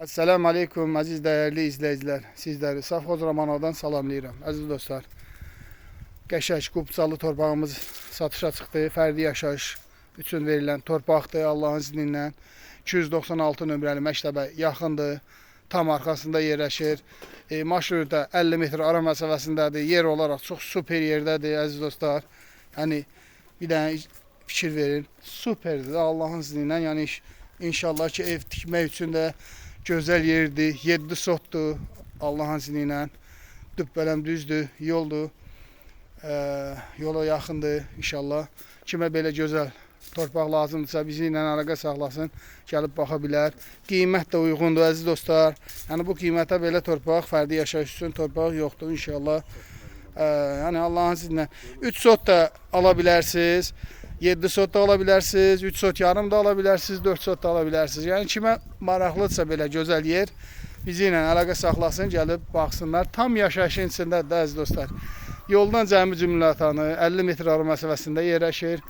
Esselamu Aleyküm aziz değerli izleyiciler. Sizleri Safxoz Romanovdan salamlayıram. Aziz dostlar, Qəşəng Qubcalı torpağımız satışa çıxdı. Fərdi yaşayış üçün verilən torpaqdır. Allahın izni ilə 296 nömrəli məktəbə yaxındır. Tam arxasında yerləşir. Marşrutda 50 metr ara məsafəsindədir. Yer olaraq çox super yerdədir əziz dostlar. Yəni bir dənə fikir verin. Superdir Allahın izni ilə. Yəni inşallah ki ev tikmək üçün də gözəl yerdir, 7 sotdur Allahın izni ilə. Dübbələm düzdür, yoldur, yola yaxındır inşallah. Kimə belə gözəl torpaq lazımdırsa bizi ilə əlaqə saxlasın, gəlib baxa bilər. Qiymət də uyğundur əziz dostlar. Yəni bu qiymətə belə torpaq, fərdi yaşayış üçün torpaq yoxdur inşallah. Yəni Allahın izni ilə 3 sot da ala bilərsiniz. 7 sot da alabilirsiniz, 3 sot yarım da alabilirsiniz, 4 sot da alabilirsiniz. Yəni kimə maraqlıdırsa belə gözəl yer bizi ilə əlaqə saxlasın, gəlib baxsınlar. Tam yaşayışın içindədir də əziz dostlar. Yoldan cəmi cümlətanı 50 metr ara məsafəsində yerləşir.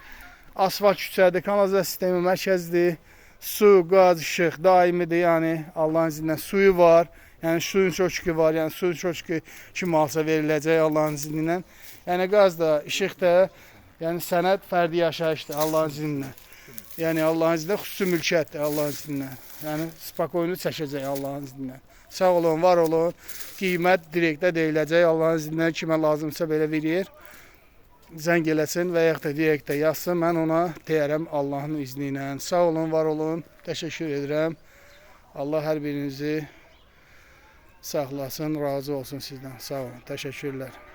Asfalt küçədir, kanalizasiya sistemi mərkəzdir. Su, qaz, işıq daimidir. Yəni Allahın izni ilə suyu var. Yəni suyun çoxu var. Yəni suyun çoxu kim alsa veriləcək Allahın izni ilə. Yəni qaz da, işıq da. Yəni sənəd fərdi yaşayışdır Allahın izni ilə. Yəni Allahın izni ilə xüsusi mülkiyyətdir Allahın izni ilə. Yəni spakoyunu çəkəcək Allahın izni ilə. Sağ olun, var olun. Qiymət direktdə deyiləcək Allahın izni ilə. Kimə lazımsa belə bir yer zəng eləsin və yaxud da direktdə yazsın. Mən ona deyərəm Allahın izni ilə. Sağ olun, var olun. Təşəkkür edirəm. Allah hər birinizi saxlasın, razı olsun sizdən. Sağ olun, təşəkkürlər.